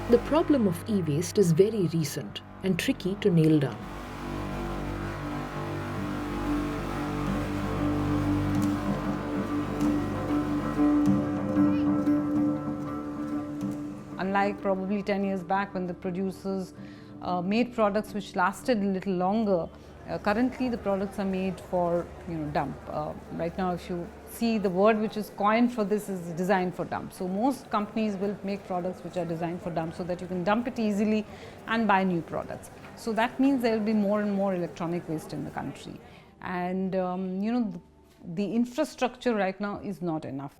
The problem of e-waste is very recent and tricky to nail down. Unlike probably 10 years back when the producers made products which lasted a little longer, currently the products are made for dump. Right now, if you see, the word which is coined for this is designed for dump. So most companies will make products which are designed for dump so that you can dump it easily and buy new products. So that means there will be more and more electronic waste in the country, and the infrastructure right now is not enough.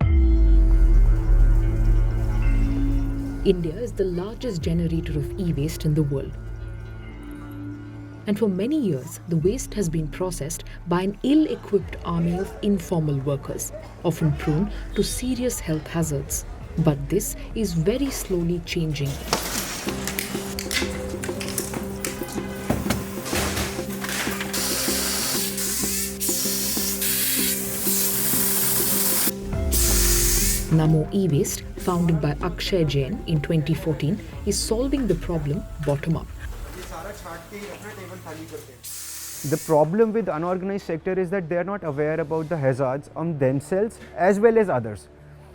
India is the largest generator of e-waste in the world. And for many years, the waste has been processed by an ill-equipped army of informal workers, often prone to serious health hazards. But this is very slowly changing. Namo e-waste, founded by Akshay Jain in 2014, is solving the problem bottom up. The problem with unorganized sector is that they are not aware about the hazards on themselves as well as others.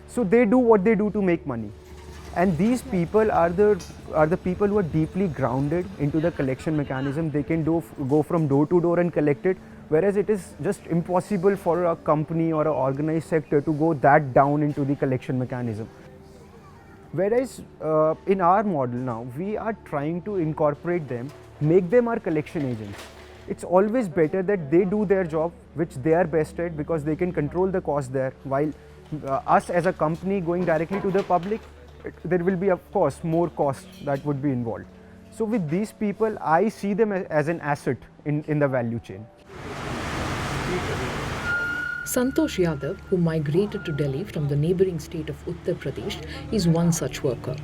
So they do what they do to make money. And these people are the people who are deeply grounded into the collection mechanism. They can go from door to door and collect it, whereas it is just impossible for a company or an organized sector to go that down into the collection mechanism. Whereas in our model now, we are trying to incorporate them, make them our collection agents. It's always better that they do their job, which they are best at, because they can control the cost there, while us as a company going directly to the public, there will be, of course, more cost that would be involved. So with these people, I see them as an asset in the value chain. Santosh Yadav, who migrated to Delhi from the neighbouring state of Uttar Pradesh, is one such worker.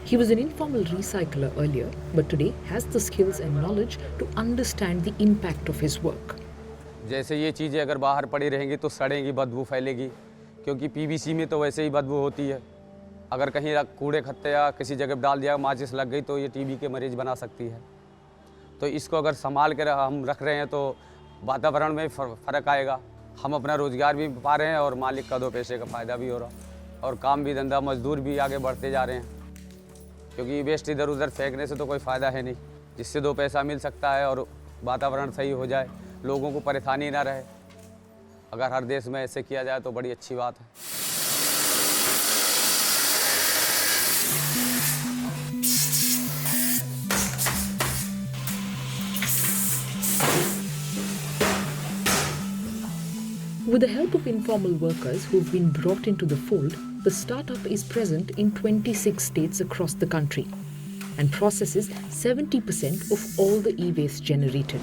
He was an informal recycler earlier, but today has the skills and knowledge to understand the impact of his work. जैसे ये चीज़ें अगर बाहर पड़ी रहेंगी तो सड़ेंगी, बदबू फैलेगी, क्योंकि पीवीसी में तो वैसे ही बदबू होती है. अगर कहीं कूड़े खत्ते या किसी जगह डाल दिया, माचिस लग गई तो ये टीबी के मरीज बना सकती है. तो इसको अगर संभाल कर हम रख रहे हैं तो वातावरण में फ़र्क आएगा. हम अपना रोज़गार भी पा रहे हैं और मालिक का दो पैसे का फ़ायदा भी हो रहा, और काम भी, धंधा, मजदूर भी आगे बढ़ते जा रहे हैं, क्योंकि वेस्ट इधर उधर फेंकने से तो कोई फ़ायदा है नहीं. जिससे दो पैसा मिल सकता है और वातावरण सही हो जाए, लोगों को परेशानी ना रहे. अगर हर देश में ऐसे किया जाए तो बड़ी अच्छी बात है. With the help of informal workers who've been brought into the fold, the startup is present in 26 states across the country and processes 70% of all the e-waste generated.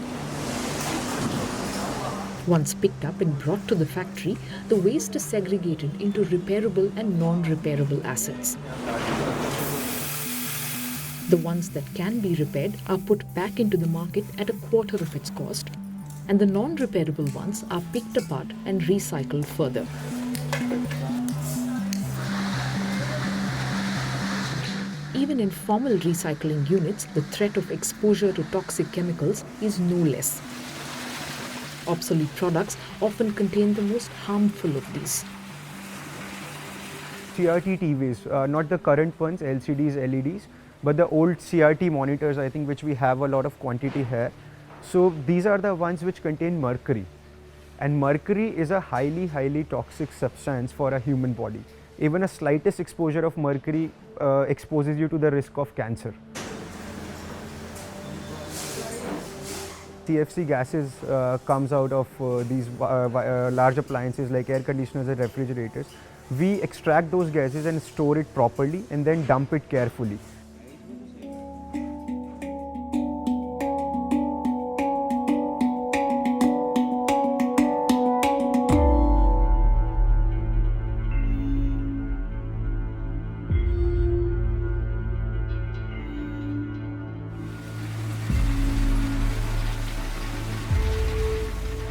Once picked up and brought to the factory, the waste is segregated into repairable and non-repairable assets. The ones that can be repaired are put back into the market at a quarter of its cost, and the non-repairable ones are picked apart and recycled further. Even in formal recycling units, the threat of exposure to toxic chemicals is no less. Obsolete products often contain the most harmful of these. CRT TVs, not the current ones, LCDs, LEDs, but the old CRT monitors, I think, which we have a lot of quantity here. So these are the ones which contain mercury, and mercury is a highly, highly toxic substance for a human body. Even a slightest exposure of mercury exposes you to the risk of cancer. CFC gases comes out of these large appliances like air conditioners and refrigerators. We extract those gases and store it properly and then dump it carefully.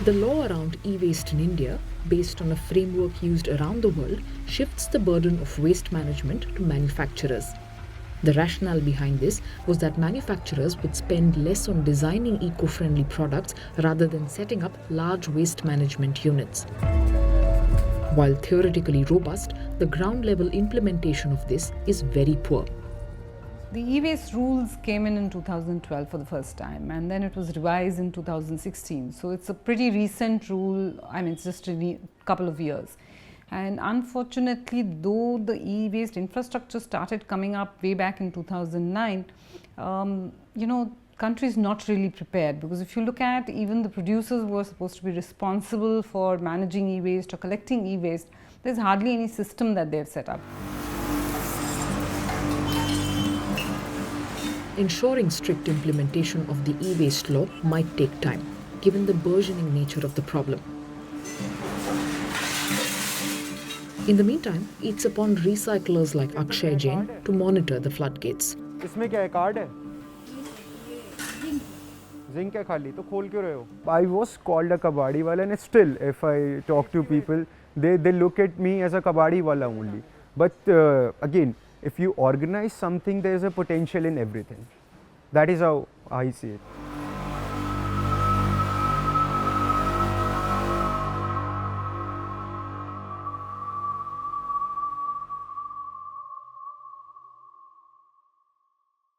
The law around e-waste in India, based on a framework used around the world, shifts the burden of waste management to manufacturers. The rationale behind this was that manufacturers would spend less on designing eco-friendly products rather than setting up large waste management units. While theoretically robust, the ground-level implementation of this is very poor. The e-waste rules came in 2012 for the first time, and then it was revised in 2016. So it's a pretty recent rule. I mean, it's just a couple of years. And unfortunately, though the e-waste infrastructure started coming up way back in 2009, countries not really prepared, because if you look at even the producers who are supposed to be responsible for managing e-waste or collecting e-waste, there's hardly any system that they've set up. Ensuring strict implementation of the e-waste law might take time, given the burgeoning nature of the problem. In the meantime, it's upon recyclers like Akshay Jain to monitor the floodgates. इसमें क्या है, card है? Zinc है खाली, तो खोल क्यों रहे हो? I was called a kabadi wala, and still, if I talk to people, they look at me as a kabadi wala only. But again, if you organize something, there is a potential in everything. That is how I see it.